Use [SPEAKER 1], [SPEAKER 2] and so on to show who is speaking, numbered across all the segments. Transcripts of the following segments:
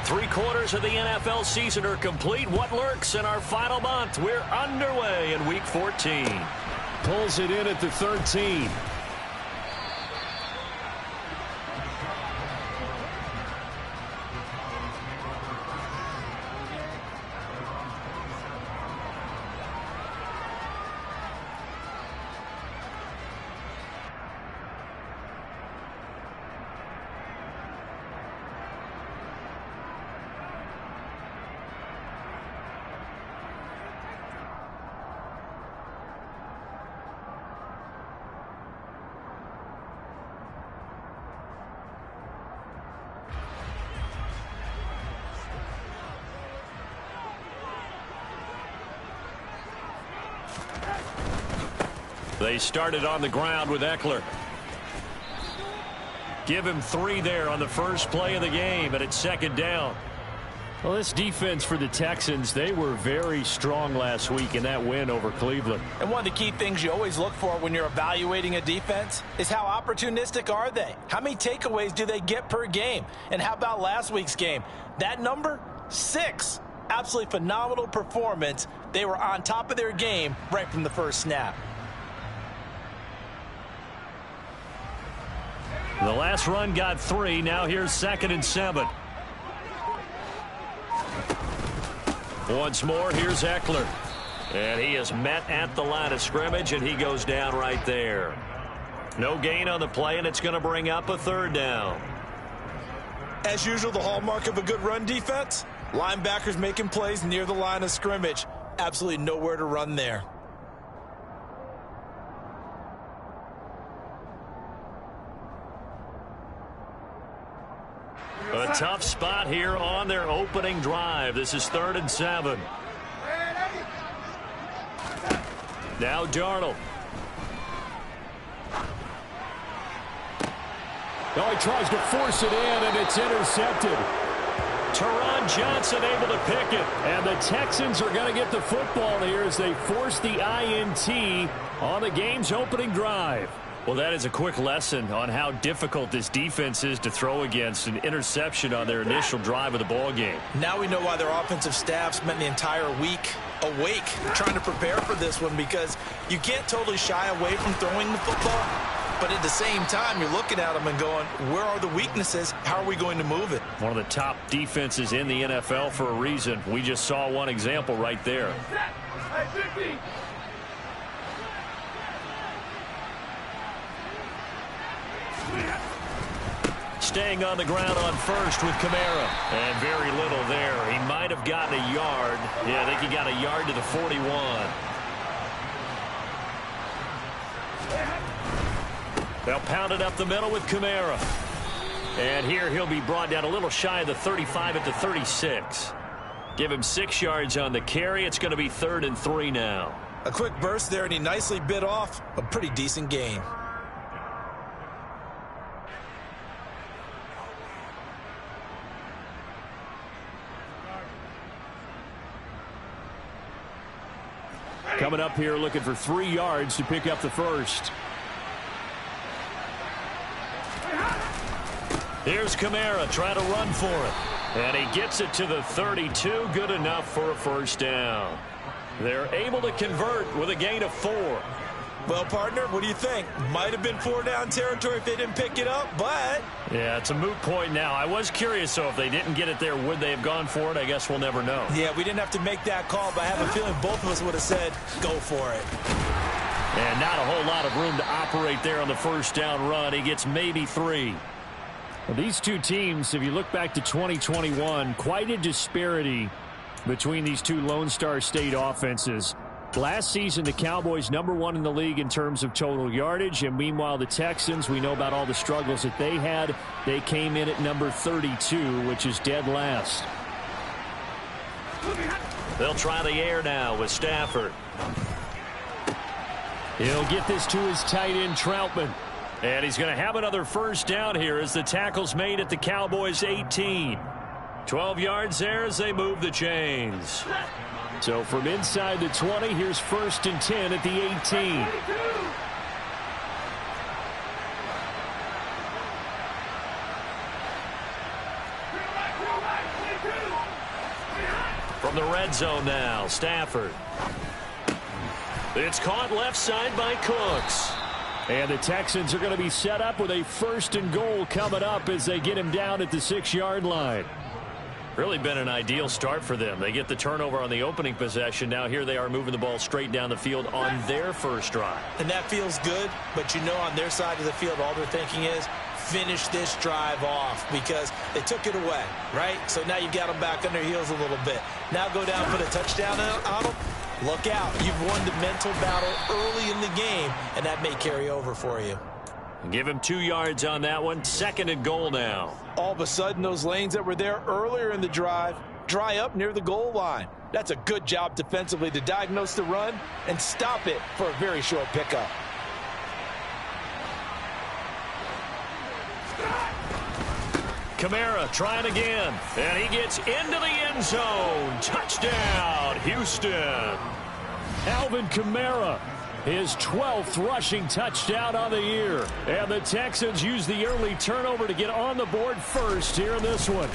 [SPEAKER 1] 3/4 of the NFL season are complete. What lurks in our final month? We're underway in Week 14.
[SPEAKER 2] Pulls it in at the 13.
[SPEAKER 1] They started on the ground with Eckler. Give him 3 there on the first play of the game, and it's second down.
[SPEAKER 2] Well, this defense for the Texans, they were very strong last week in that win over Cleveland.
[SPEAKER 3] And one of the key things you always look for when you're evaluating a defense is how opportunistic are they? How many takeaways do they get per game? And how about last week's game? That number, 6. Absolutely phenomenal performance. They were on top of their game right from the first snap.
[SPEAKER 1] The last run got 3. Now here's 2nd and 7. Once more, here's Eckler. And he is met at the line of scrimmage, and he goes down right there. No gain on the play, and it's going to bring up a 3rd down.
[SPEAKER 3] As usual, the hallmark of a good run defense, linebackers making plays near the line of scrimmage. Absolutely nowhere to run there.
[SPEAKER 1] A tough spot here on their opening drive. This is 3rd and 7. Now Darnold.
[SPEAKER 2] Oh, he tries to force it in, and it's intercepted.
[SPEAKER 1] Teron Johnson able to pick it.
[SPEAKER 2] And the Texans are going to get the football here as they force the INT on the game's opening drive.
[SPEAKER 1] Well, that is a quick lesson on how difficult this defense is to throw against. An interception on their initial drive of the ball game.
[SPEAKER 3] Now we know why their offensive staff spent the entire week awake trying to prepare for this one, because you can't totally shy away from throwing the football, but at the same time you're looking at them and going, where are the weaknesses? How are we going to move it?
[SPEAKER 1] One of the top defenses in the NFL for a reason. We just saw one example right there. Staying on the ground on first with Kamara. And very little there. He might have gotten a yard. Yeah, I think he got a yard to the 41. They'll pound it up the middle with Kamara. And here he'll be brought down a little shy of the 35 at the 36. Give him 6 yards on the carry. It's going to be 3rd and 3 now.
[SPEAKER 3] A quick burst there, and he nicely bit off a pretty decent gain.
[SPEAKER 2] Coming up here looking for 3 yards to pick up the first.
[SPEAKER 1] Here's Kamara trying to run for it. And he gets it to the 32. Good enough for a first down. They're able to convert with a gain of 4.
[SPEAKER 3] Well, partner, what do you think? Might have been 4-down territory if they didn't pick it up, but...
[SPEAKER 1] Yeah, it's a moot point now. I was curious, so if they didn't get it there, would they have gone for it? I guess we'll never know.
[SPEAKER 3] Yeah, we didn't have to make that call, but I have a feeling both of us would have said, go for it.
[SPEAKER 1] And not a whole lot of room to operate there on the first down run. He gets maybe 3.
[SPEAKER 2] Well, these two teams, if you look back to 2021, quite a disparity between these two Lone Star State offenses. Last season, the Cowboys #1 in the league in terms of total yardage, and meanwhile the Texans, we know about all the struggles that they had. They came in at number 32, which is dead last.
[SPEAKER 1] They'll try the air now with Stafford.
[SPEAKER 2] He'll get this to his tight end, Troutman.
[SPEAKER 1] And he's going to have another first down here as the tackle's made at the Cowboys' 18. 12 yards there as they move the chains.
[SPEAKER 2] So from inside the 20, here's 1st and 10 at the 18.
[SPEAKER 1] From the red zone now, Stafford. It's caught left side by Cooks.
[SPEAKER 2] And the Texans are going to be set up with a 1st and goal coming up as they get him down at the 6-yard line.
[SPEAKER 1] Really been an ideal start for them. They get the turnover on the opening possession. Now here they are moving the ball straight down the field on their first drive.
[SPEAKER 3] And that feels good, but you know on their side of the field all they're thinking is finish this drive off because they took it away, right? So now you've got them back on their heels a little bit. Now go down for the touchdown on them. Look out. You've won the mental battle early in the game, and that may carry over for you.
[SPEAKER 1] Give him 2 yards on that one. 2nd and goal now.
[SPEAKER 3] All of a sudden, those lanes that were there earlier in the drive dry up near the goal line. That's a good job defensively to diagnose the run and stop it for a very short pickup.
[SPEAKER 1] Kamara trying again, and he gets into the end zone. Touchdown, Houston.
[SPEAKER 2] Alvin Kamara, his 12th rushing touchdown on the year. And the Texans use the early turnover to get on the board first here in this one.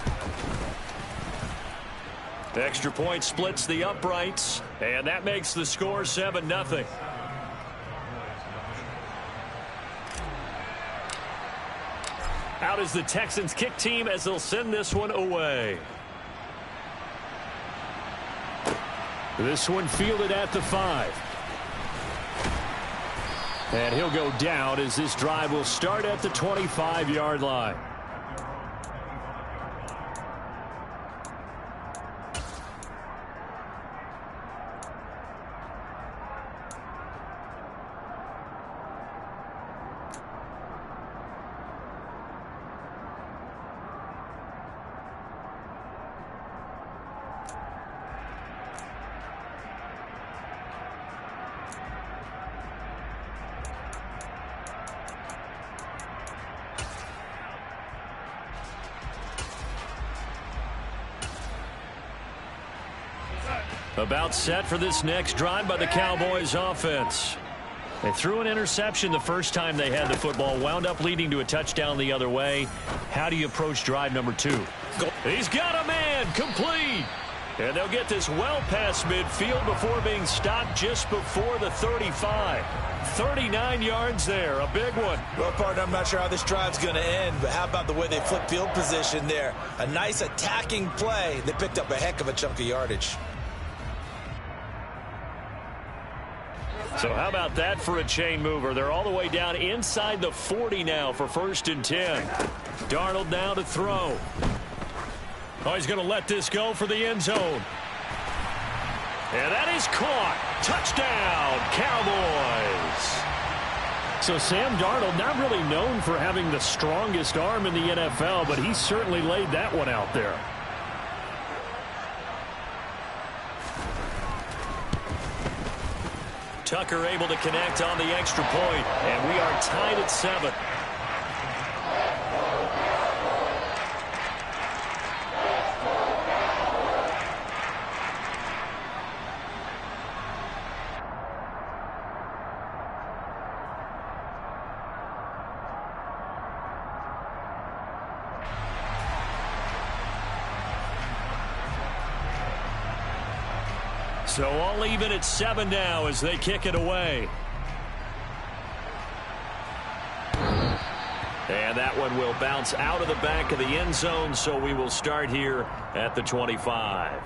[SPEAKER 1] The extra point splits the uprights, and that makes the score 7-0. Out is the Texans kick team as they'll send this one away.
[SPEAKER 2] This one fielded at the 5. And he'll go down as this drive will start at the 25-yard line.
[SPEAKER 1] About set for this next drive by the Cowboys offense. They threw an interception the first time they had the football, wound up leading to a touchdown the other way. How do you approach drive number 2? He's got a man, complete. And they'll get this well past midfield before being stopped just before the 35. 39 yards there, a big one.
[SPEAKER 3] Well, partner, I'm not sure how this drive's going to end, but how about the way they flip field position there? A nice attacking play. They picked up a heck of a chunk of yardage.
[SPEAKER 1] So how about that for a chain mover? They're all the way down inside the 40 now for 1st and 10. Darnold now to throw. Oh, he's going to let this go for the end zone. And that is caught. Touchdown, Cowboys.
[SPEAKER 2] So Sam Darnold, not really known for having the strongest arm in the NFL, but he certainly laid that one out there.
[SPEAKER 1] Tucker able to connect on the extra point, and we are tied at 7. So all even at 7 now as they kick it away. And that one will bounce out of the back of the end zone, so we will start here at the 25.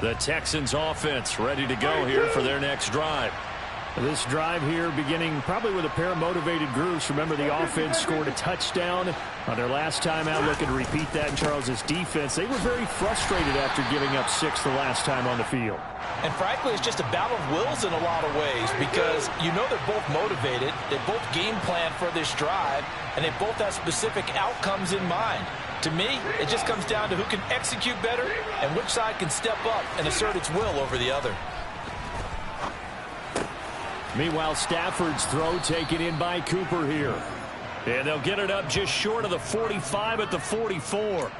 [SPEAKER 1] The Texans offense ready to go here for their next drive.
[SPEAKER 2] This drive here beginning probably with a pair of motivated groups. Remember, the offense scored a touchdown on their last time out. Looking to repeat that in Charles's defense. They were very frustrated after giving up 6 the last time on the field.
[SPEAKER 3] And frankly, it's just a battle of wills in a lot of ways because you know they're both motivated. They both game plan for this drive, and they both have specific outcomes in mind. To me, it just comes down to who can execute better and which side can step up and assert its will over the other.
[SPEAKER 2] Meanwhile, Stafford's throw taken in by Cooper here.
[SPEAKER 1] And they'll get it up just short of the 45 at the 44.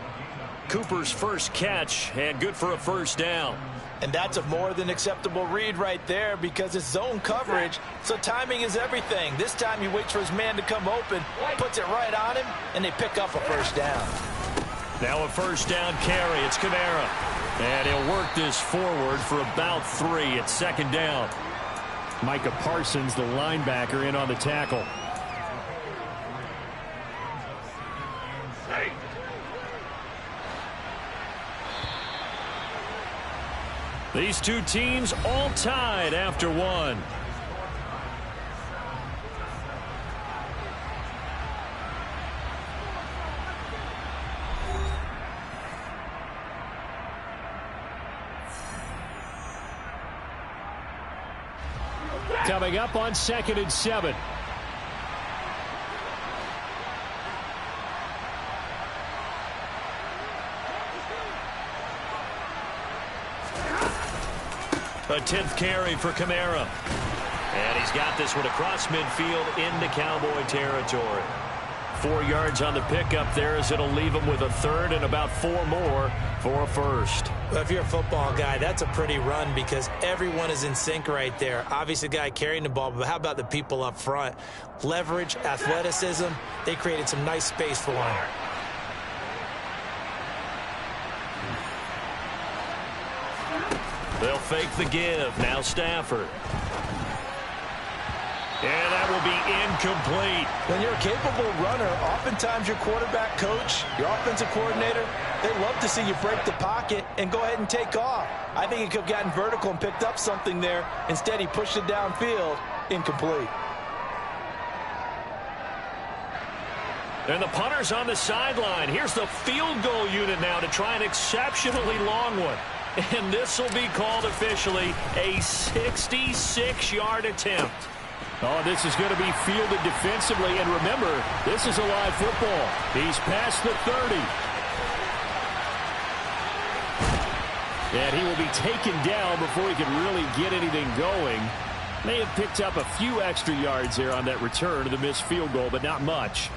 [SPEAKER 1] Cooper's first catch, and good for a first down.
[SPEAKER 3] And that's a more than acceptable read right there because it's zone coverage, so timing is everything. This time he waits for his man to come open, puts it right on him, and they pick up a first down.
[SPEAKER 1] Now a first down carry. It's Kamara. And he'll work this forward for about 3 at second down.
[SPEAKER 2] Micah Parsons, the linebacker, in on the tackle.
[SPEAKER 1] These two teams all tied after one.
[SPEAKER 2] Coming up on 2nd and 7.
[SPEAKER 1] A 10th carry for Kamara. And he's got this one across midfield into Cowboy territory. 4 yards on the pickup there as it'll leave him with a third and about 4 more for a first.
[SPEAKER 3] Well, if you're a football guy, that's a pretty run because everyone is in sync right there. Obviously, the guy carrying the ball, but how about the people up front? Leverage, athleticism, they created some nice space for him.
[SPEAKER 1] They'll fake the give. Now Stafford. And that will be incomplete.
[SPEAKER 3] When you're a capable runner, oftentimes your quarterback coach, your offensive coordinator, they love to see you break the pocket and go ahead and take off. I think he could have gotten vertical and picked up something there. Instead, he pushed it downfield. Incomplete.
[SPEAKER 1] And the punter's on the sideline. Here's the field goal unit now to try an exceptionally long one. And this will be called officially a 66-yard attempt.
[SPEAKER 2] Oh, this is going to be fielded defensively. And remember, this is a live football. He's past the 30. And he will be taken down before he can really get anything going. May have picked up a few extra yards there on that return to the missed field goal, but not much.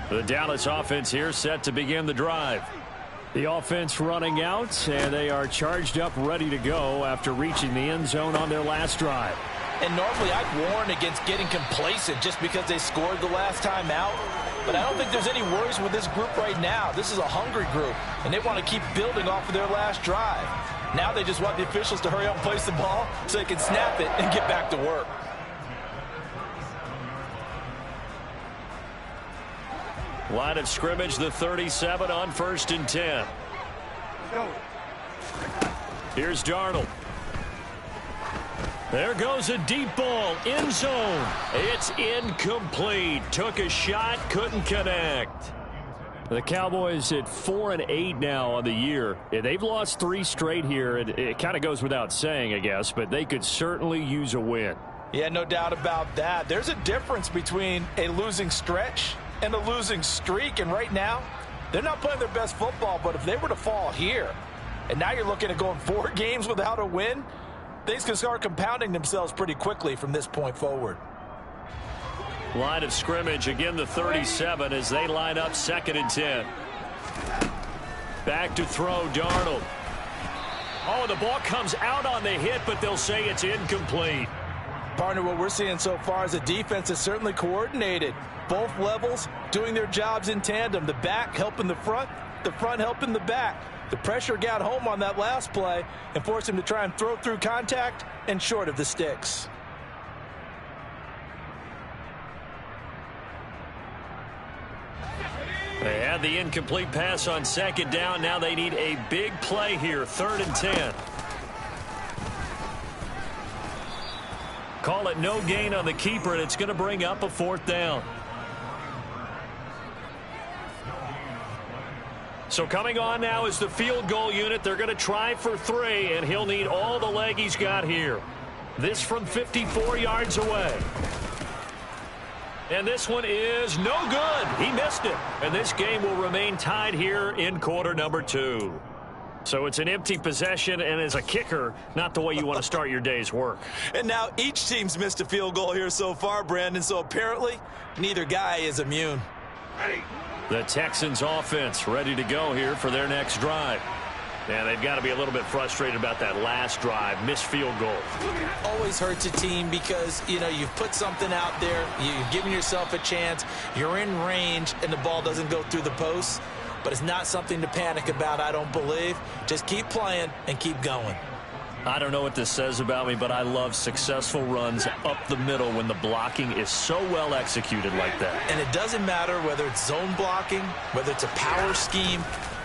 [SPEAKER 1] The Dallas offense here set to begin the drive.
[SPEAKER 2] The offense running out, and they are charged up, ready to go after reaching the end zone on their last drive.
[SPEAKER 3] And normally I'd warn against getting complacent just because they scored the last time out. But I don't think there's any worries with this group right now. This is a hungry group, and they want to keep building off of their last drive. Now they just want the officials to hurry up and place the ball so they can snap it and get back to work.
[SPEAKER 1] Line of scrimmage, the 37 on 1st and 10. Here's Darnold. There goes a deep ball, end zone. It's incomplete. Took a shot, couldn't connect.
[SPEAKER 2] The Cowboys at 4-8 now on the year. They've lost 3 straight here. It kind of goes without saying, I guess, but they could certainly use a win.
[SPEAKER 3] Yeah, no doubt about that. There's a difference between a losing stretch and a losing streak, and right now they're not playing their best football, but if they were to fall here and now you're looking at going 4 games without a win, things can start compounding themselves pretty quickly from this point forward.
[SPEAKER 1] Line of scrimmage, again the 37 as they line up 2nd and 10. Back to throw, Darnold. Oh, the ball comes out on the hit, but they'll say it's incomplete.
[SPEAKER 3] Partner, what we're seeing so far is a defense that's certainly coordinated. Both levels doing their jobs in tandem. The back helping the front, the front helping the back. The pressure got home on that last play and forced him to try and throw through contact and short of the sticks.
[SPEAKER 1] They had the incomplete pass on second down. Now they need a big play here, 3rd and 10. Call it no gain on the keeper, and it's going to bring up a 4th down. So coming on now is the field goal unit. They're going to try for 3, and he'll need all the leg he's got here. This from 54 yards away. And this one is no good. He missed it. And this game will remain tied here in quarter number 2. So it's an empty possession, and as a kicker, not the way you want to start your day's work.
[SPEAKER 3] And now each team's missed a field goal here so far, Brandon, so apparently neither guy is immune.
[SPEAKER 1] The Texans offense ready to go here for their next drive. And they've got to be a little bit frustrated about that last drive, missed field goal.
[SPEAKER 3] Always hurts a team because, you know, you've put something out there, you've given yourself a chance, you're in range, and the ball doesn't go through the posts. But it's not something to panic about, I don't believe. Just keep playing and keep going.
[SPEAKER 1] I don't know what this says about me, but I love successful runs up the middle when the blocking is so well executed like that.
[SPEAKER 3] And it doesn't matter whether it's zone blocking, whether it's a power scheme.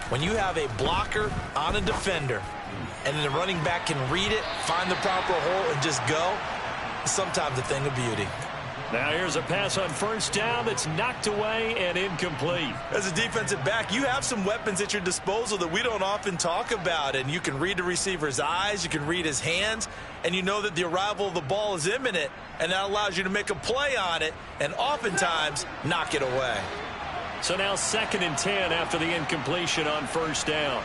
[SPEAKER 3] When you have a blocker on a defender and then the running back can read it, find the proper hole, and just go, it's sometimes a thing of beauty.
[SPEAKER 1] Now here's a pass on 1st down that's knocked away and incomplete.
[SPEAKER 3] As a defensive back, you have some weapons at your disposal that we don't often talk about. And you can read the receiver's eyes, you can read his hands, and you know that the arrival of the ball is imminent, and that allows you to make a play on it and oftentimes knock it away.
[SPEAKER 1] So now 2nd and 10 after the incompletion on 1st down.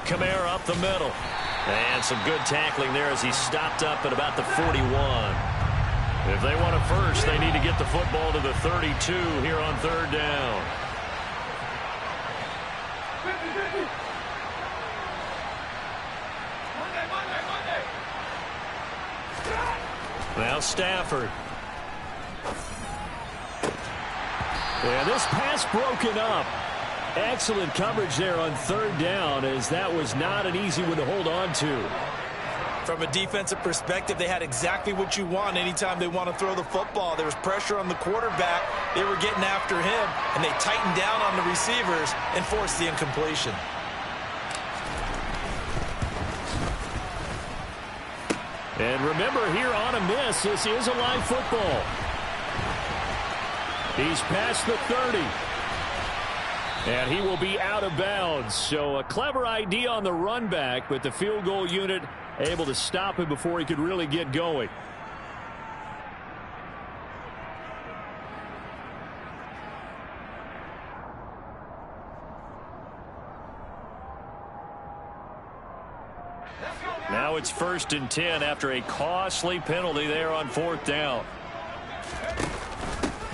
[SPEAKER 1] Kamara up the middle. And some good tackling there as he stopped up at about the 41. If they want a first, they need to get the football to the 32 here on 3rd down. Now Stafford.
[SPEAKER 2] Yeah, this pass broken up. Excellent coverage there on 3rd down, as that was not an easy one to hold on to.
[SPEAKER 3] From a defensive perspective, they had exactly what you want anytime they want to throw the football. There was pressure on the quarterback. They were getting after him, and they tightened down on the receivers and forced the incompletion.
[SPEAKER 2] And remember, here on a miss, this is a live football. He's past the 30. And he will be out of bounds. So a clever idea on the run back, but the field goal unit able to stop him before he could really get going.
[SPEAKER 1] Now it's 1st and 10 after a costly penalty there on 4th down.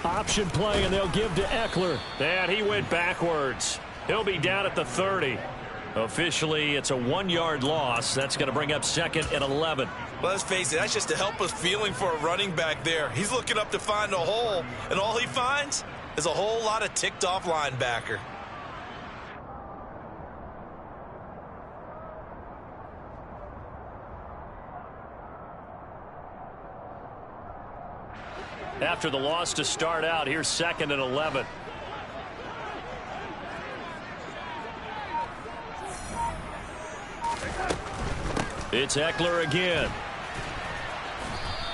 [SPEAKER 2] Option play, and they'll give to Eckler.
[SPEAKER 1] And he went backwards. He'll be down at the 30. Officially, it's a 1-yard loss. That's going to bring up 2nd and 11.
[SPEAKER 3] Well, let's face it, that's just a helpless feeling for a running back there. He's looking up to find a hole, and all he finds is a whole lot of ticked-off linebacker.
[SPEAKER 1] After the loss to start out, here's 2nd and 11. It's Eckler again.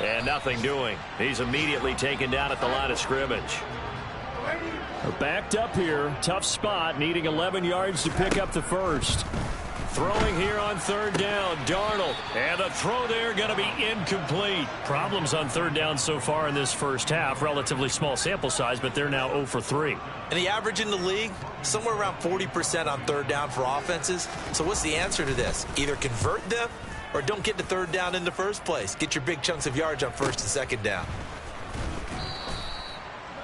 [SPEAKER 1] And nothing doing. He's immediately taken down at the line of scrimmage.
[SPEAKER 2] Backed up here. Tough spot. Needing 11 yards to pick up the first.
[SPEAKER 1] Throwing here on 3rd down, Darnold. And the throw there going to be incomplete. Problems on 3rd down so far in this first half. Relatively small sample size, but they're now 0 for 3.
[SPEAKER 3] And the average in the league, somewhere around 40% on 3rd down for offenses. So what's the answer to this? Either convert them or don't get to 3rd down in the first place. Get your big chunks of yards on 1st and 2nd down.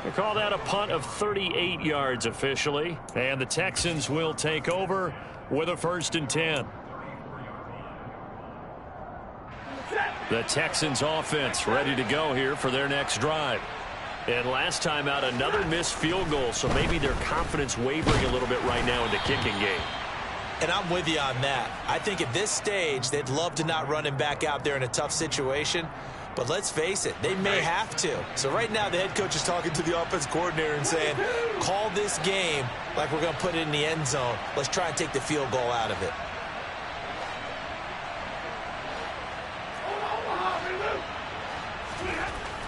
[SPEAKER 1] They call that a punt of 38 yards officially. And the Texans will take over with a 1st and 10. The Texans offense ready to go here for their next drive. And last time out, another missed field goal, so maybe their confidence wavering a little bit right now in the kicking game.
[SPEAKER 3] And I'm with you on that. I think at this stage, they'd love to not run him back out there in a tough situation. But let's face it, they may have to. So right now, the head coach is talking to the offense coordinator and saying, call this game like we're going to put it in the end zone. Let's try and take the field goal out of it.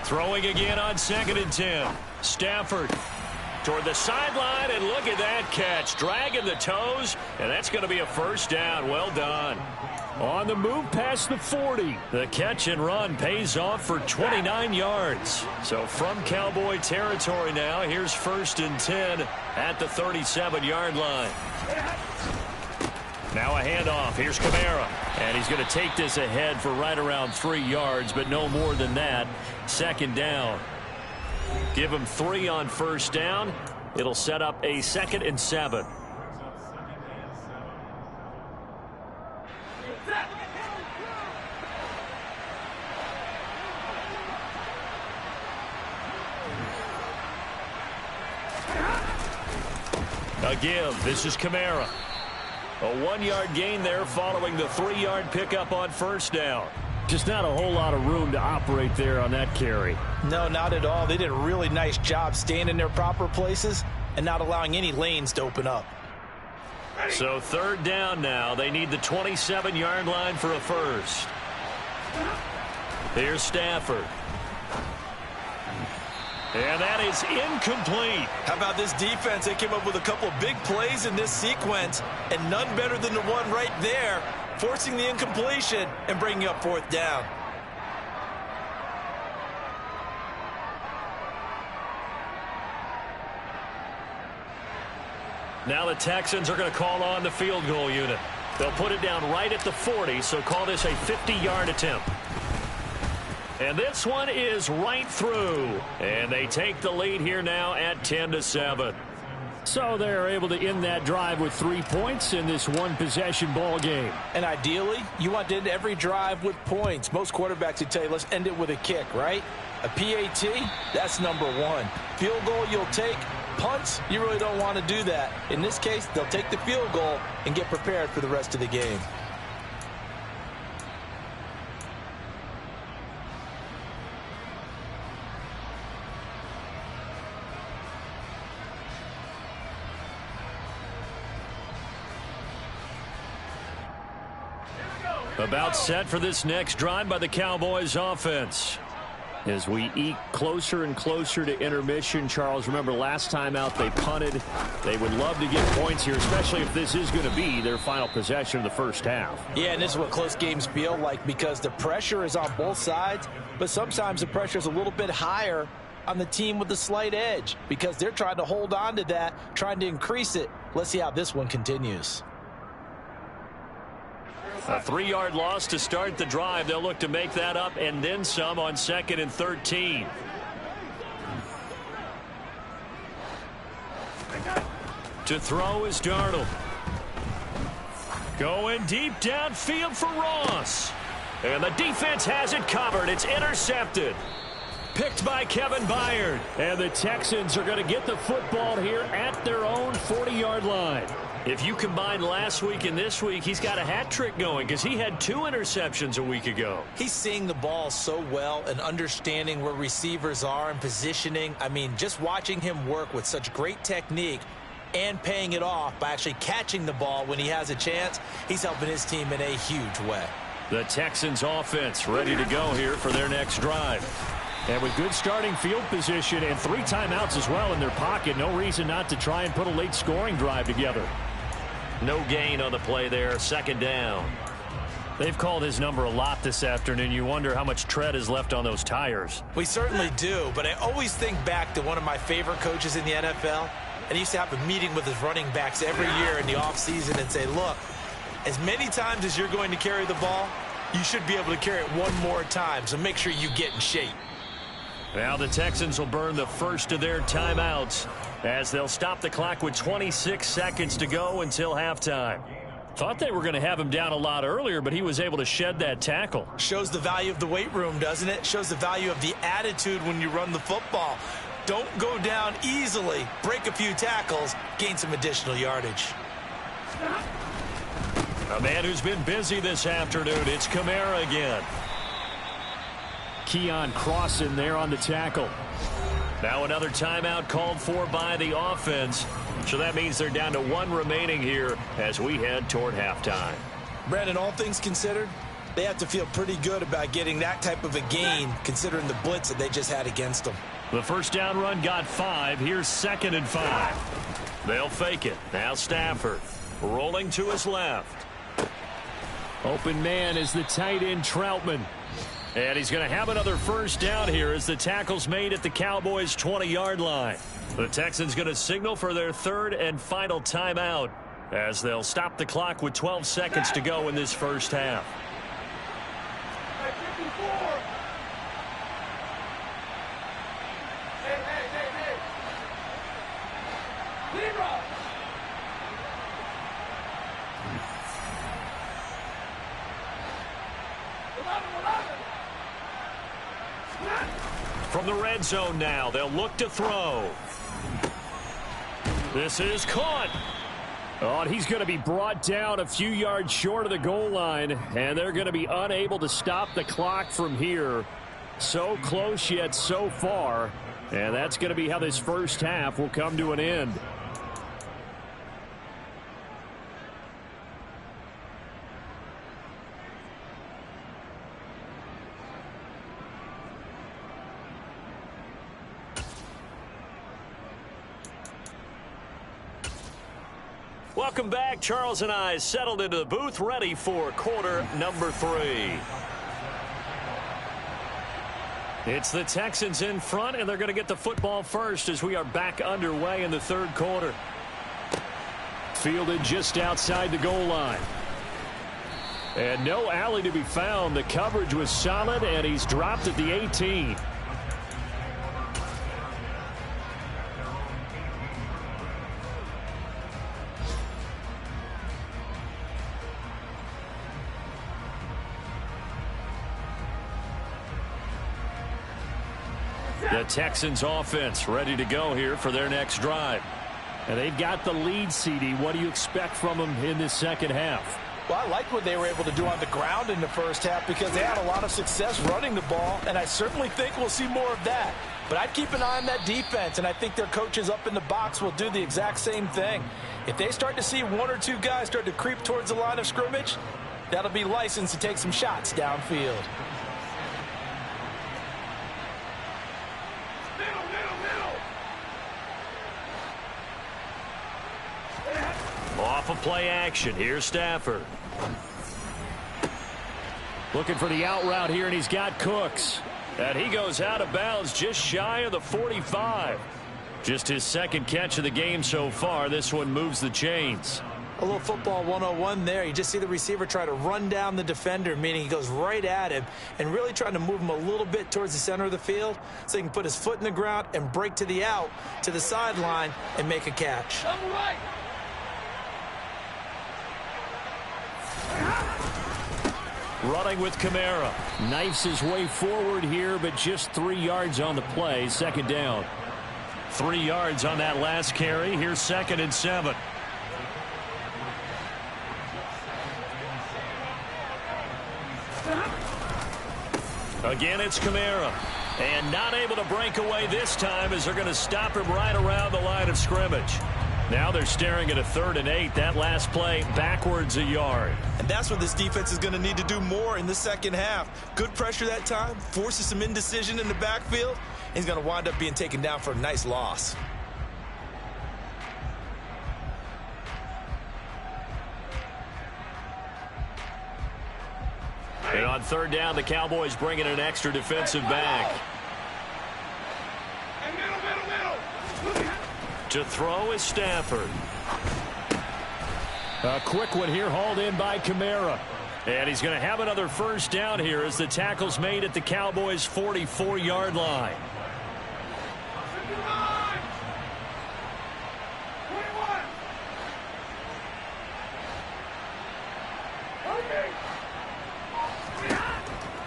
[SPEAKER 1] Throwing again on 2nd and 10. Stafford toward the sideline, and look at that catch. Dragging the toes, and that's going to be a first down. Well done.
[SPEAKER 2] On the move past the 40.
[SPEAKER 1] The catch and run pays off for 29 yards. So from Cowboy territory now, here's 1st and 10 at the 37-yard line. Now a handoff. Here's Kamara. And he's going to take this ahead for right around 3 yards, but no more than that. 2nd down. Give him 3 on 1st down. It'll set up a 2nd and 7. A give. This is Kamara. A 1-yard gain there following the 3-yard pickup on 1st down.
[SPEAKER 2] Just not a whole lot of room to operate there on that carry.
[SPEAKER 3] No, not at all. They did a really nice job staying in their proper places and not allowing any lanes to open up.
[SPEAKER 1] So 3rd down now. They need the 27-yard line for a first. Here's Stafford. And that is incomplete.
[SPEAKER 3] How about this defense? They came up with a couple of big plays in this sequence, and none better than the one right there, forcing the incompletion and bringing up 4th down.
[SPEAKER 1] Now the Texans are going to call on the field goal unit. They'll put it down right at the 40, so call this a 50-yard attempt. And this one is right through. And they take the lead here now at 10-7.
[SPEAKER 2] So they're able to end that drive with 3 points in this one-possession ball game.
[SPEAKER 3] And ideally, you want to end every drive with points. Most quarterbacks would tell you, let's end it with a kick, right? A PAT, that's number 1. Field goal you'll take. Punts, you really don't want to do that. In this case, they'll take the field goal and get prepared for the rest of the game.
[SPEAKER 1] About set for this next drive by the Cowboys offense.
[SPEAKER 2] As we eke closer and closer to intermission, Charles, remember last time out they punted. They would love to get points here, especially if this is going to be their final possession of the first half.
[SPEAKER 3] Yeah, and this is what close games feel like because the pressure is on both sides, but sometimes the pressure is a little bit higher on the team with the slight edge because they're trying to hold on to that, trying to increase it. Let's see how this one continues.
[SPEAKER 1] A 3-yard loss to start the drive. They'll look to make that up and then some on 2nd and 13. To throw is Darnold. Going deep downfield for Ross. And the defense has it covered. It's intercepted. Picked by Kevin Byard.
[SPEAKER 2] And the Texans are going to get the football here at their own 40-yard line.
[SPEAKER 1] If you combine last week and this week, he's got a hat trick going because he had 2 interceptions a week ago.
[SPEAKER 3] He's seeing the ball so well and understanding where receivers are and positioning. I mean, just watching him work with such great technique and paying it off by actually catching the ball when he has a chance, he's helping his team in a huge way.
[SPEAKER 1] The Texans offense ready to go here for their next drive.
[SPEAKER 2] And with good starting field position and 3 timeouts as well in their pocket, no reason not to try and put a late scoring drive together.
[SPEAKER 1] No gain on the play there, 2nd down.
[SPEAKER 2] They've called his number a lot this afternoon. You wonder how much tread is left on those tires.
[SPEAKER 3] We certainly do, but I always think back to one of my favorite coaches in the NFL, and he used to have a meeting with his running backs every year in the offseason and say, look, as many times as you're going to carry the ball, you should be able to carry it one more time, so make sure you get in shape.
[SPEAKER 1] Now the Texans will burn the first of their timeouts as they'll stop the clock with 26 seconds to go until halftime.
[SPEAKER 2] Thought they were going to have him down a lot earlier, but he was able to shed that tackle.
[SPEAKER 3] Shows the value of the weight room, doesn't it? Shows the value of the attitude when you run the football. Don't go down easily. Break a few tackles. Gain some additional yardage.
[SPEAKER 1] A man who's been busy this afternoon. It's Kamara again.
[SPEAKER 2] Keon Crossan there on the tackle.
[SPEAKER 1] Now another timeout called for by the offense. So that means they're down to one remaining here as we head toward halftime.
[SPEAKER 3] Brandon, all things considered, they have to feel pretty good about getting that type of a gain considering the blitz that they just had against them.
[SPEAKER 1] The first down run got 5. Here's 2nd and 5. They'll fake it. Now Stafford rolling to his left.
[SPEAKER 2] Open man is the tight end Troutman.
[SPEAKER 1] And he's going to have another first down here as the tackle's made at the Cowboys' 20-yard line. The Texans going to signal for their 3rd and final timeout as they'll stop the clock with 12 seconds to go in this first half. From the red zone now, they'll look to throw. This is caught.
[SPEAKER 2] Oh, and he's going to be brought down a few yards short of the goal line, and they're going to be unable to stop the clock from here. So close yet so far, and that's going to be how this first half will come to an end.
[SPEAKER 1] Welcome back. Charles and I settled into the booth, ready for quarter number 3. It's the Texans in front, and they're going to get the football first as we are back underway in the 3rd quarter.
[SPEAKER 2] Fielded just outside the goal line. And no alley to be found. The coverage was solid, and he's dropped at the 18.
[SPEAKER 1] The Texans offense ready to go here for their next drive.
[SPEAKER 2] And they've got the lead, CD. What do you expect from them in this second half?
[SPEAKER 3] Well, I like what they were able to do on the ground in the first half because they had a lot of success running the ball, and I certainly think we'll see more of that. But I'd keep an eye on that defense, and I think their coaches up in the box will do the exact same thing. If they start to see 1 or 2 guys start to creep towards the line of scrimmage, that'll be licensed to take some shots downfield.
[SPEAKER 1] Off of play action. Here's Stafford.
[SPEAKER 2] Looking for the out route here, and he's got Cooks.
[SPEAKER 1] And he goes out of bounds just shy of the 45. Just his 2nd catch of the game so far. This one moves the chains.
[SPEAKER 3] A little football 101 there. You just see the receiver try to run down the defender, meaning he goes right at him and really trying to move him a little bit towards the center of the field so he can put his foot in the ground and break to the out, to the sideline, and make a catch.
[SPEAKER 1] Running with Kamara.
[SPEAKER 2] Knifes his way forward here, but just 3 yards on the play. 2nd down.
[SPEAKER 1] 3 yards on that last carry. Here's 2nd and 7. Again, it's Kamara. And not able to break away this time as they're going to stop him right around the line of scrimmage. Now they're staring at a 3rd and 8. That last play backwards a yard.
[SPEAKER 3] And that's what this defense is going to need to do more in the second half. Good pressure that time, forces some indecision in the backfield. And he's going to wind up being taken down for a nice loss.
[SPEAKER 1] And on 3rd down, the Cowboys bring in an extra defensive back. To throw is Stafford.
[SPEAKER 2] A quick one here, hauled in by Kamara.
[SPEAKER 1] And he's going to have another first down here as the tackle's made at the Cowboys' 44-yard line.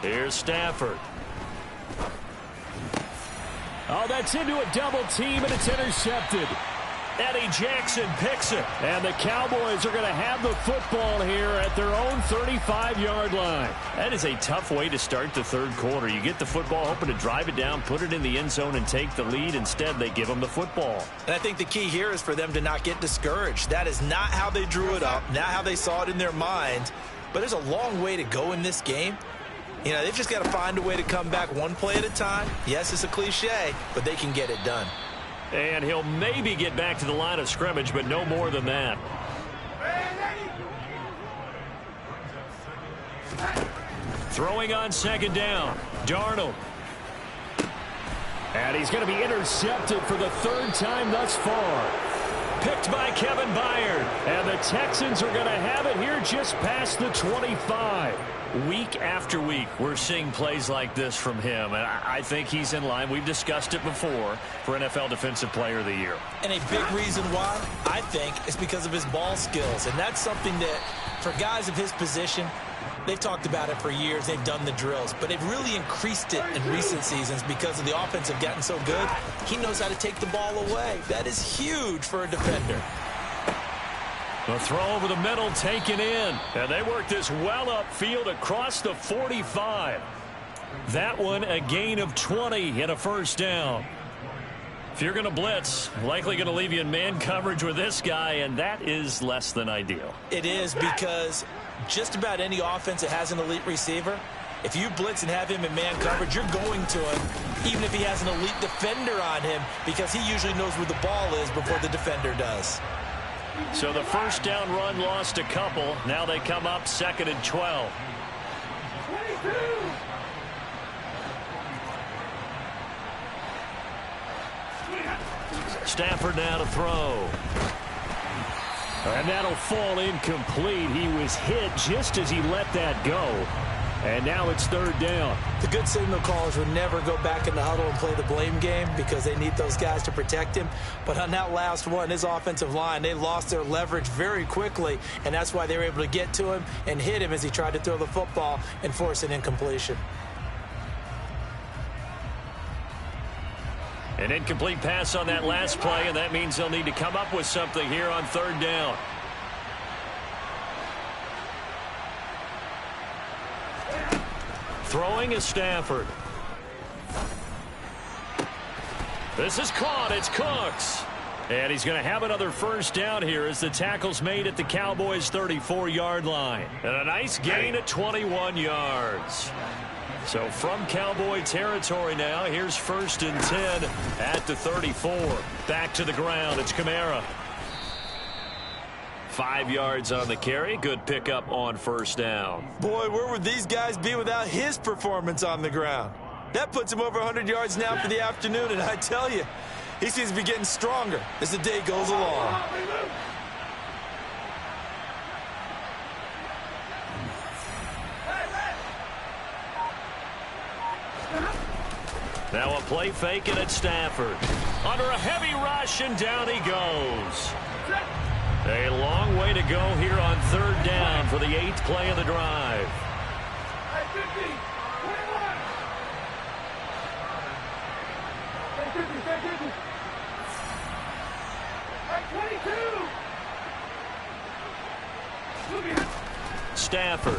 [SPEAKER 1] Here's Stafford.
[SPEAKER 2] Oh, that's into a double team, and it's intercepted.
[SPEAKER 1] Eddie Jackson picks it.
[SPEAKER 2] And the Cowboys are going to have the football here at their own 35-yard line.
[SPEAKER 1] That is a tough way to start the third quarter. You get the football, hoping to drive it down, put it in the end zone, and take the lead. Instead, they give them the football.
[SPEAKER 3] And I think the key here is for them to not get discouraged. That is not how they drew it up, not how they saw it in their mind. But there's a long way to go in this game. You know, they've just got to find a way to come back one play at a time. Yes, it's a cliche, but they can get it done.
[SPEAKER 1] And he'll maybe get back to the line of scrimmage, but no more than that. Throwing on second down, Darnold.
[SPEAKER 2] And he's going to be intercepted for the third time thus far.
[SPEAKER 1] Picked by Kevin Byard.
[SPEAKER 2] And the Texans are going to have it here just past the 25.
[SPEAKER 1] Week after week, we're seeing plays like this from him, and I think he's in line. We've discussed it before for NFL Defensive Player of the Year.
[SPEAKER 3] And a big reason why, I think, is because of his ball skills. And that's something that, for guys of his position, they've talked about it for years. They've done the drills. But they've really increased it in recent seasons because of the offense have gotten so good. He knows how to take the ball away. That is huge for a defender.
[SPEAKER 1] The throw over the middle taken in. And they work this well upfield across the 45. That one a gain of 20 and a first down. If you're going to blitz, likely going to leave you in man coverage with this guy, and that is less than ideal.
[SPEAKER 3] It is, because just about any offense that has an elite receiver, if you blitz and have him in man coverage, you're going to him, even if he has an elite defender on him, because he usually knows where the ball is before the defender does.
[SPEAKER 1] So the first down run lost a couple. Now they come up 2nd and 12. Stafford now to throw.
[SPEAKER 2] And that'll fall incomplete. He was hit just as he let that go. And now it's 3rd down.
[SPEAKER 3] The good signal callers would never go back in the huddle and play the blame game because they need those guys to protect him. But on that last one, his offensive line, they lost their leverage very quickly, and that's why they were able to get to him and hit him as he tried to throw the football and force an incompletion.
[SPEAKER 1] An incomplete pass on that last play, and that means they'll need to come up with something here on 3rd down. Throwing is Stafford. This is caught. It's Cooks. And he's going to have another first down here as the tackle's made at the Cowboys' 34-yard line. And a nice gain of 21 yards. So from Cowboy territory now, here's 1st and 10 at the 34. Back to the ground. It's Kamara. 5 yards on the carry. Good pickup on first down.
[SPEAKER 3] Boy, where would these guys be without his performance on the ground? That puts him over 100 yards now for the afternoon, and I tell you, he seems to be getting stronger as the day goes along.
[SPEAKER 1] Now a play fake, and it's Stafford. Under a heavy rush, and down he goes. A long way to go here on 3rd down for the 8th play of the drive. Stafford.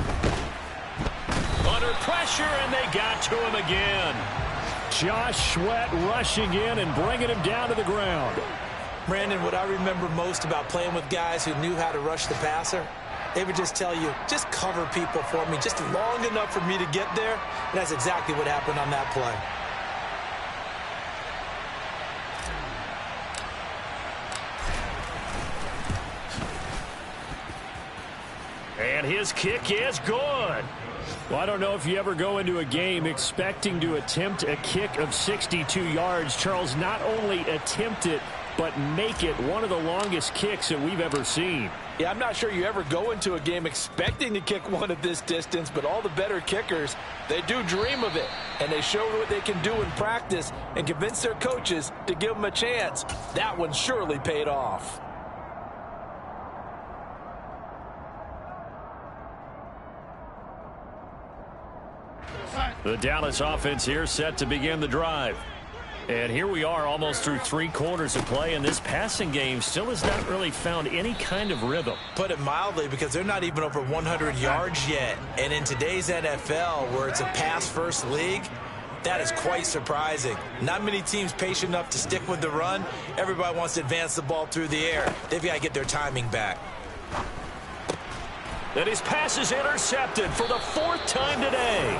[SPEAKER 1] Under pressure, and they got to him again.
[SPEAKER 2] Josh Sweat rushing in and bringing him down to the ground.
[SPEAKER 3] Brandon, what I remember most about playing with guys who knew how to rush the passer, they would just tell you, just cover people for me, just long enough for me to get there. And that's exactly what happened on that play.
[SPEAKER 1] And his kick is good.
[SPEAKER 2] Well, I don't know if you ever go into a game expecting to attempt a kick of 62 yards. Charles, not only attempt it, but make it one of the longest kicks that we've ever seen.
[SPEAKER 3] Yeah, I'm not sure you ever go into a game expecting to kick one at this distance, but all the better kickers, they do dream of it. And they show what they can do in practice and convince their coaches to give them a chance. That one surely paid off.
[SPEAKER 1] The Dallas offense here set to begin the drive. And here we are almost through 3 quarters of play, and this passing game still has not really found any kind of rhythm.
[SPEAKER 3] Put it mildly, because they're not even over 100 yards yet. And in today's NFL, where it's a pass-first league, that is quite surprising. Not many teams patient enough to stick with the run. Everybody wants to advance the ball through the air. They've got to get their timing back.
[SPEAKER 1] And his pass is intercepted for the 4th time today.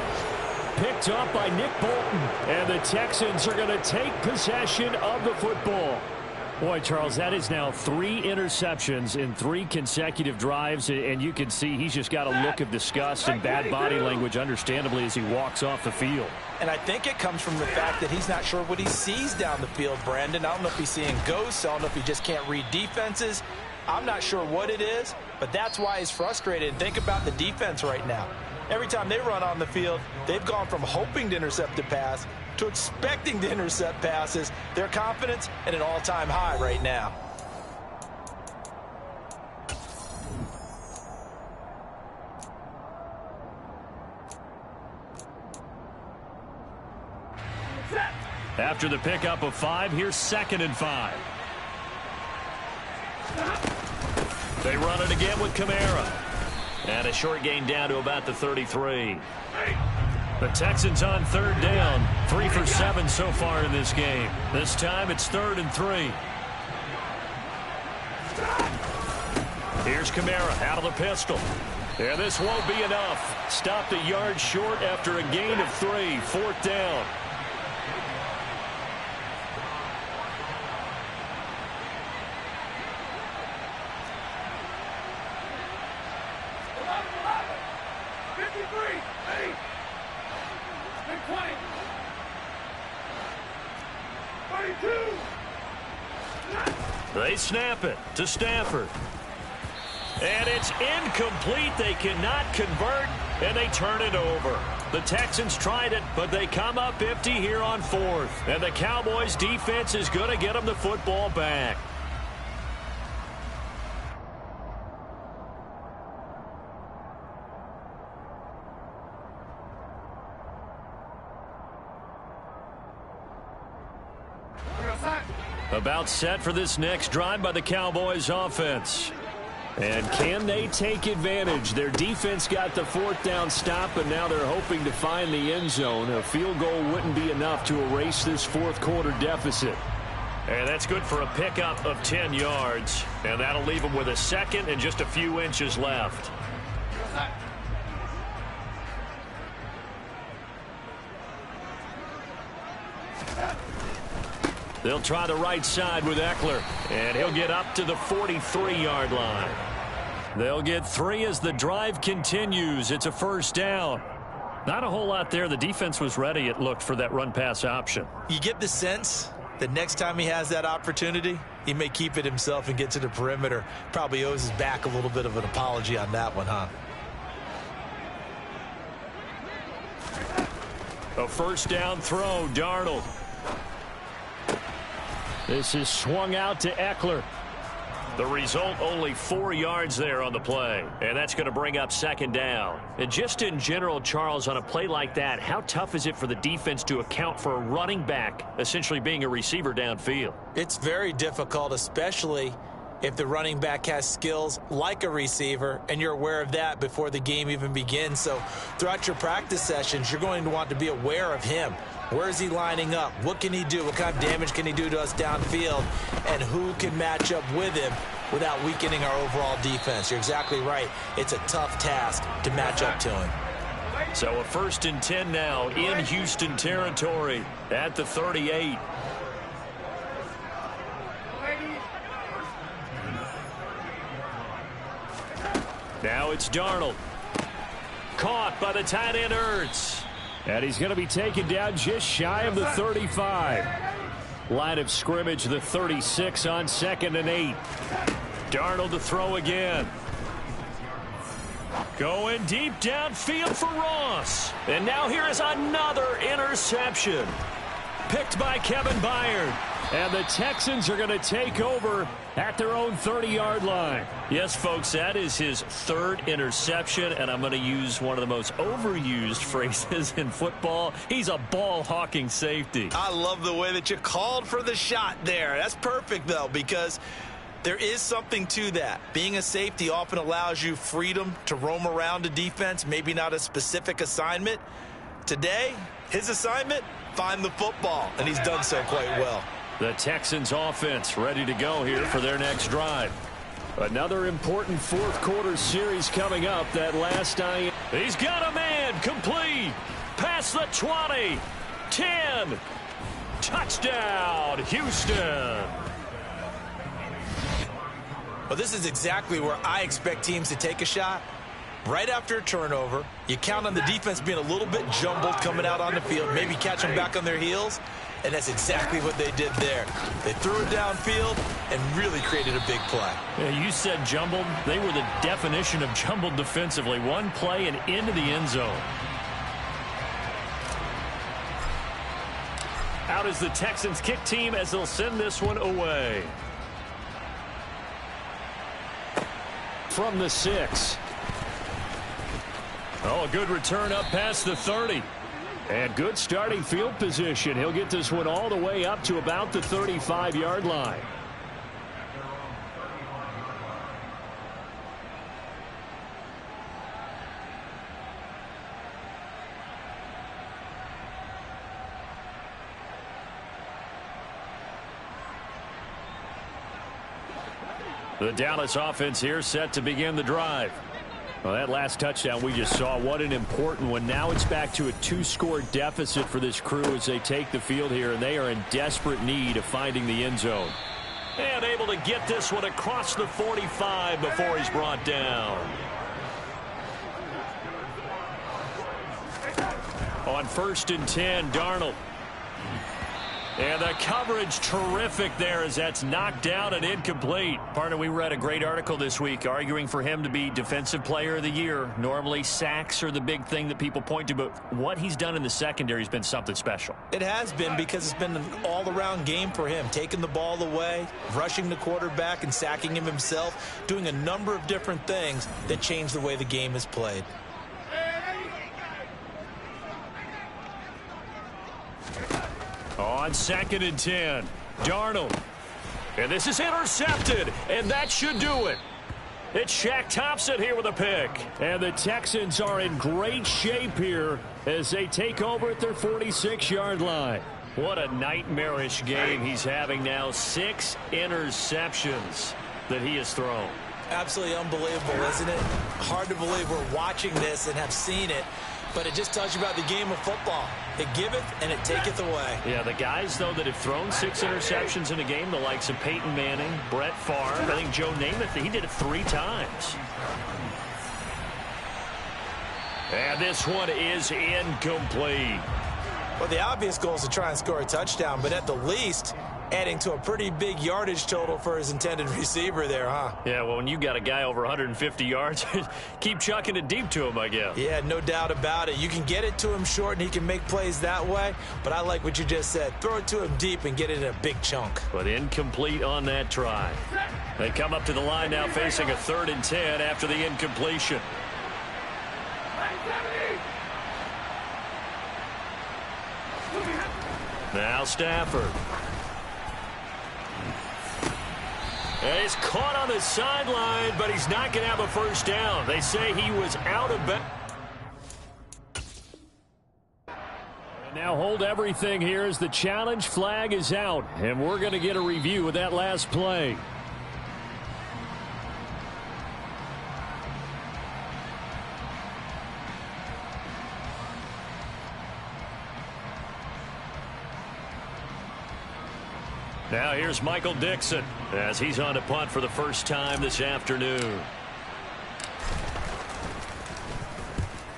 [SPEAKER 2] Picked up by Nick Bolton, and the Texans are going to take possession of the football. Boy, Charles, that is now 3 interceptions in 3 consecutive drives, and you can see he's just got a look of disgust and bad body language, understandably, as he walks off the field.
[SPEAKER 3] And I think it comes from the fact that he's not sure what he sees down the field, Brandon. I don't know if he's seeing ghosts. I don't know if he just can't read defenses. I'm not sure what it is, but that's why he's frustrated. And think about the defense right now. Every time they run on the field, they've gone from hoping to intercept a pass to expecting to intercept passes. Their confidence at an all-time high right now.
[SPEAKER 1] After the pickup of 5, here's 2nd and 5. They run it again with Kamara. And a short gain down to about the 33. The Texans on 3rd down. 3 for 7 so far in this game. This time it's 3rd and 3. Here's Kamara out of the pistol. And this won't be enough. Stopped a yard short after a gain of 3. 4th down. They snap it to Stafford. And it's incomplete. They cannot convert, and they turn it over. The Texans tried it, but they come up empty here on 4th. And the Cowboys' defense is going to get them the football back. About set for this next drive by the Cowboys offense. And can they take advantage? Their defense got the 4th down stop, but now they're hoping to find the end zone. A field goal wouldn't be enough to erase this 4th quarter deficit. And that's good for a pickup of 10 yards. And that'll leave them with a 2nd and just a few inches left. They'll try the right side with Eckler, and he'll get up to the 43-yard line. They'll get 3 as the drive continues. It's a 1st down. Not a whole lot there. The defense was ready, it looked, for that run-pass option.
[SPEAKER 3] You get the sense that next time he has that opportunity, he may keep it himself and get to the perimeter. Probably owes his back a little bit of an apology on that one, huh?
[SPEAKER 1] A 1st down throw, Darnold.
[SPEAKER 2] This is swung out to Eckler.
[SPEAKER 1] The result, only 4 yards there on the play. And that's going to bring up 2nd down. And just in general, Charles, on a play like that, how tough is it for the defense to account for a running back essentially being a receiver downfield?
[SPEAKER 3] It's very difficult, especially if the running back has skills like a receiver, and you're aware of that before the game even begins. So throughout your practice sessions, you're going to want to be aware of him. Where is he lining up? What can he do? What kind of damage can he do to us downfield? And who can match up with him without weakening our overall defense? You're exactly right. It's a tough task to match up to him.
[SPEAKER 1] So a 1st and 10 now in Houston territory at the 38. Now it's Darnold. Caught by the tight end Ertz.
[SPEAKER 2] And he's going to be taken down just shy of the 35. Line of scrimmage, the 36 on 2nd and 8.
[SPEAKER 1] Darnold to throw again. Going deep downfield for Ross. And now here is another interception. Picked by Kevin Byard.
[SPEAKER 2] And the Texans are going to take over at their own 30-yard line.
[SPEAKER 1] Yes, folks, that is his third interception, and I'm going to use one of the most overused phrases in football. He's a ball-hawking safety.
[SPEAKER 3] I love the way that you called for the shot there. That's perfect, though, because there is something to that. Being a safety often allows you freedom to roam around a defense, maybe not a specific assignment. Today, his assignment, find the football, and he's done so quite well.
[SPEAKER 2] The Texans offense ready to go here for their next drive. Another important fourth quarter series coming up. That last night.
[SPEAKER 1] He's got a man complete. Past the 20. 10. Touchdown, Houston.
[SPEAKER 3] Well, this is exactly where I expect teams to take a shot. Right after a turnover, you count on the defense being a little bit jumbled coming out on the field, maybe catch them back on their heels, and that's exactly what they did there. They threw it downfield and really created a big play.
[SPEAKER 1] Yeah, you said jumbled. They were the definition of jumbled defensively. One play and into the end zone. Out is the Texans kick team as they'll send this one away.
[SPEAKER 2] From the 6.
[SPEAKER 1] Oh, a good return up past the 30.
[SPEAKER 2] And good starting field position. He'll get this one all the way up to about the 35-yard line.
[SPEAKER 1] The Dallas offense here set to begin the drive.
[SPEAKER 2] Well, that last touchdown we just saw, what an important one. Now it's back to a 2-score deficit for this crew as they take the field here, and they are in desperate need of finding the end zone.
[SPEAKER 1] And able to get this one across the 45 before he's brought down. On 1st and 10, Darnold. And the coverage terrific there as that's knocked down and incomplete. Partner, we read a great article this week arguing for him to be Defensive Player of the Year. Normally, sacks are the big thing that people point to, but what he's done in the secondary has been something special.
[SPEAKER 3] It has been because it's been an all-around game for him. Taking the ball away, rushing the quarterback, and sacking him himself, doing a number of different things that change the way the game is played.
[SPEAKER 1] On 2nd and 10, Darnold. And this is intercepted, and that should do it. It's Shaq Thompson here with a pick.
[SPEAKER 2] And the Texans are in great shape here as they take over at their 46-yard line.
[SPEAKER 1] What a nightmarish game he's having now. 6 interceptions that he has thrown.
[SPEAKER 3] Absolutely unbelievable, isn't it? Hard to believe we're watching this and have seen it. But it just tells you about the game of football. It giveth and it taketh away.
[SPEAKER 1] Yeah, the guys, though, that have thrown 6 interceptions in a game, the likes of Peyton Manning, Brett Favre, I think Joe Namath, he did it 3 times. And this one is incomplete.
[SPEAKER 3] Well, the obvious goal is to try and score a touchdown, but at the least, adding to a pretty big yardage total for his intended receiver there, huh?
[SPEAKER 1] Yeah, well, when you got a guy over 150 yards, keep chucking it deep to him, I guess.
[SPEAKER 3] Yeah, no doubt about it. You can get it to him short, and he can make plays that way, but I like what you just said. Throw it to him deep and get it in a big chunk.
[SPEAKER 1] But incomplete on that try. They come up to the line now facing a 3rd and 10 after the incompletion. Now Stafford. And he's caught on the sideline, but he's not going to have a first down. They say he was out of bounds.
[SPEAKER 2] Now hold everything here as the challenge flag is out, and we're going to get a review of that last play.
[SPEAKER 1] Now here's Michael Dixon as he's on to punt for the first time this afternoon.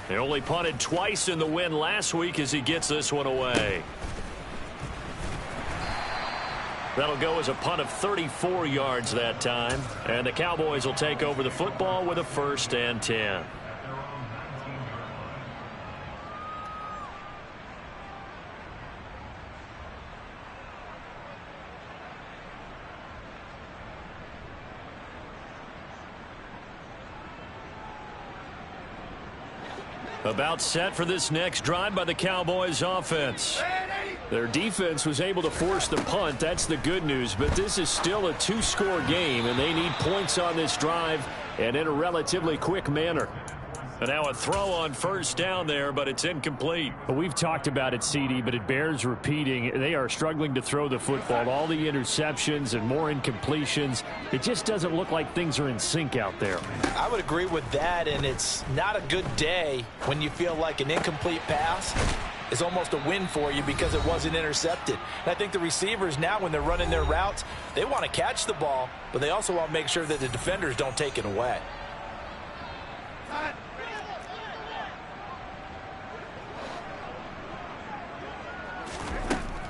[SPEAKER 1] He only punted twice in the win last week as he gets this one away. That'll go as a punt of 34 yards that time. And the Cowboys will take over the football with a 1st and 10. About set for this next drive by the Cowboys offense.
[SPEAKER 2] Their defense was able to force the punt. That's the good news. But this is still a two-score game, and they need points on this drive and in a relatively quick manner.
[SPEAKER 1] And now a throw on first down there, but it's incomplete.
[SPEAKER 2] Well, we've talked about it, CD, but it bears repeating. They are struggling to throw the football. All the interceptions and more incompletions. It just doesn't look like things are in sync out there.
[SPEAKER 3] I would agree with that, and it's not a good day when you feel like an incomplete pass is almost a win for you because it wasn't intercepted. And I think the receivers now, when they're running their routes, they want to catch the ball, but they also want to make sure that the defenders don't take it away.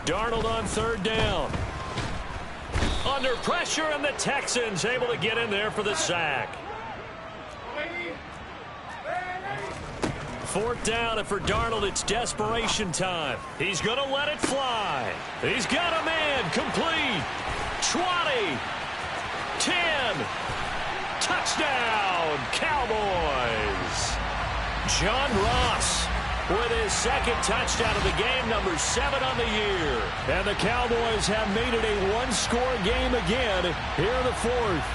[SPEAKER 1] Darnold on third down. Under pressure, and the Texans able to get in there for the sack. Fourth down, and for Darnold, it's desperation time. He's going to let it fly. He's got a man, complete. 20, 10, touchdown, Cowboys. John Ross with his second touchdown of the game, number 7 on the year.
[SPEAKER 2] And the Cowboys have made it a one-score game again here in the fourth.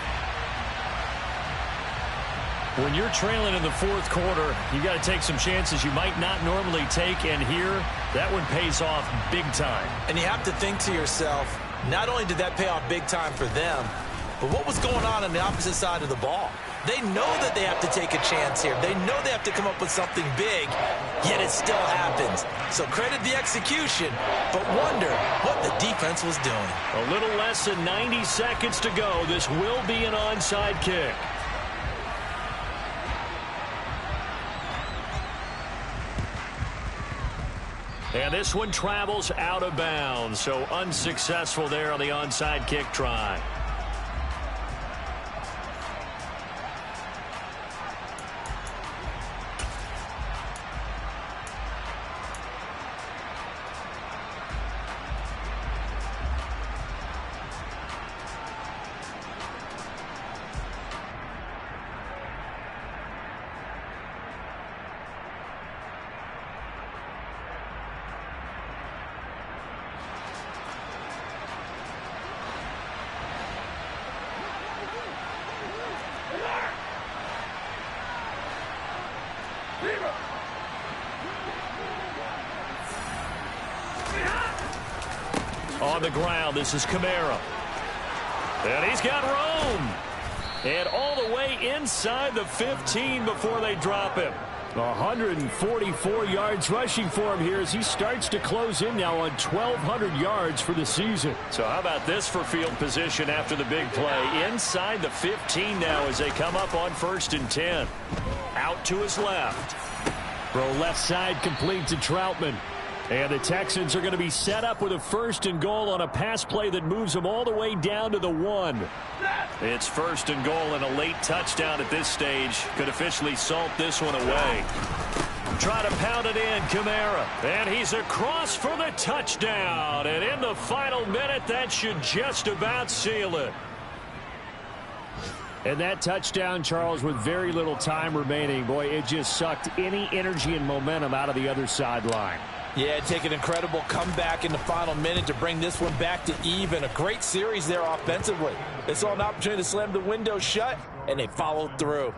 [SPEAKER 1] When you're trailing in the fourth quarter, you got to take some chances you might not normally take, and here, that one pays off big time.
[SPEAKER 3] And you have to think to yourself, not only did that pay off big time for them, but what was going on the opposite side of the ball? They know that they have to take a chance here. They know they have to come up with something big, yet it still happens. So credit the execution, but wonder what the defense was doing.
[SPEAKER 1] A little less than 90 seconds to go. This will be an onside kick. And this one travels out of bounds, so unsuccessful there on the onside kick try. On the ground, this is Kamara. And he's got room. And all the way inside the 15 before they drop him.
[SPEAKER 2] 144 yards rushing for him here as he starts to close in now on 1,200 yards for the season.
[SPEAKER 1] So how about this for field position after the big play? Inside the 15 now as they come up on 1st and 10. Out to his left.
[SPEAKER 2] Throw left side complete to Troutman. And the Texans are going to be set up with a 1st and goal on a pass play that moves them all the way down to the 1.
[SPEAKER 1] It's 1st and goal and a late touchdown at this stage. Could officially salt this one away. Try to pound it in, Kamara. And he's across for the touchdown. And in the final minute, that should just about seal it.
[SPEAKER 2] And that touchdown, Charles, with very little time remaining, boy, it just sucked any energy and momentum out of the other sideline.
[SPEAKER 3] Yeah, take an incredible comeback in the final minute to bring this one back to even. A great series there offensively. They saw an opportunity to slam the window shut, and they followed through.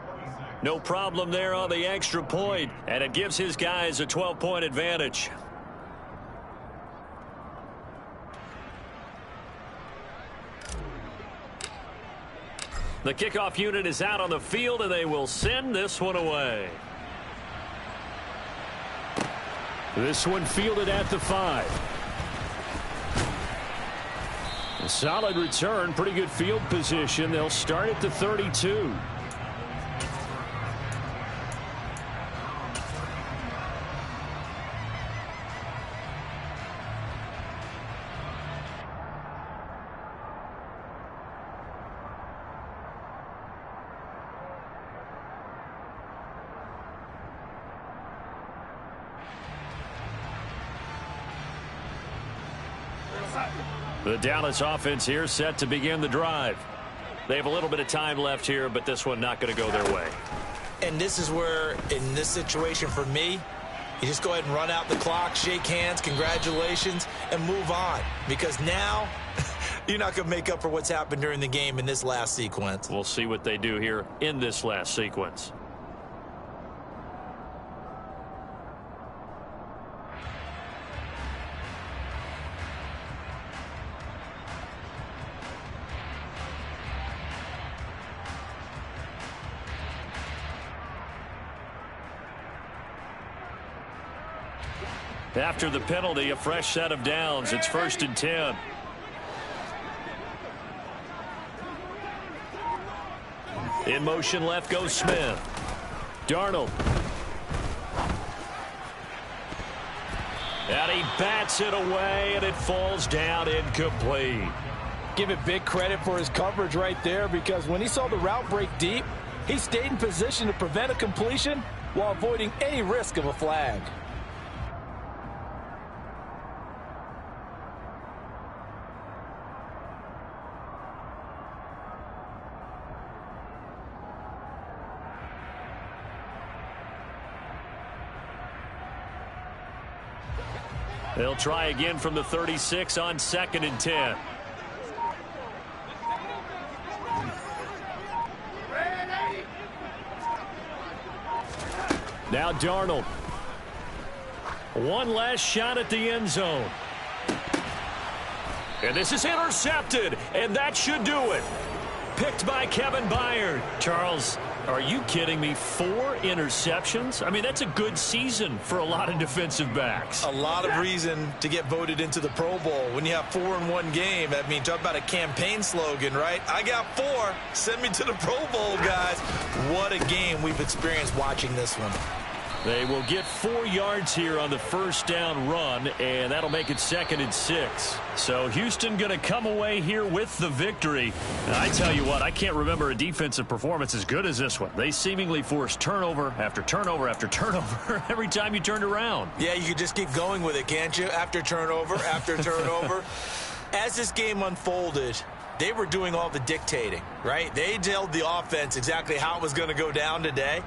[SPEAKER 1] No problem there on the extra point, and it gives his guys a 12-point advantage. The kickoff unit is out on the field, and they will send this one away.
[SPEAKER 2] This one fielded at the 5. A solid return, pretty good field position. They'll start at the 32.
[SPEAKER 1] The Dallas offense here set to begin the drive. They have a little bit of time left here, but this one not going to go their way.
[SPEAKER 3] And this is where, in this situation for me, you just go ahead and run out the clock, shake hands, congratulations, and move on. Because now you're not going to make up for what's happened during the game in this last sequence.
[SPEAKER 1] We'll see what they do here in this last sequence. After the penalty, a fresh set of downs. It's 1st and 10. In motion left goes Smith. Darnold. And he bats it away, and it falls down incomplete.
[SPEAKER 3] Give it big credit for his coverage right there, because when he saw the route break deep, he stayed in position to prevent a completion while avoiding any risk of a flag.
[SPEAKER 1] They'll try again from the 36 on 2nd and 10. Now Darnold. One last shot at the end zone. And this is intercepted, and that should do it. Picked by Kevin Byard. Charles, are you kidding me? 4 interceptions? I mean, that's a good season for a lot of defensive backs.
[SPEAKER 3] A lot of reason to get voted into the Pro Bowl. When you have 4 in one game, I mean, talk about a campaign slogan, right? I got 4. Send me to the Pro Bowl, guys. What a game we've experienced watching this one.
[SPEAKER 1] They will get 4 yards here on the first down run, and that'll make it 2nd and 6. So Houston going to come away here with the victory. And I tell you what, I can't remember a defensive performance as good as this one. They seemingly forced turnover after turnover after turnover every time you turned around. Yeah, you could just keep going with it, can't you? After turnover, after turnover. As this game unfolded, they were doing all the dictating, right? They told the offense exactly how it was going to go down today.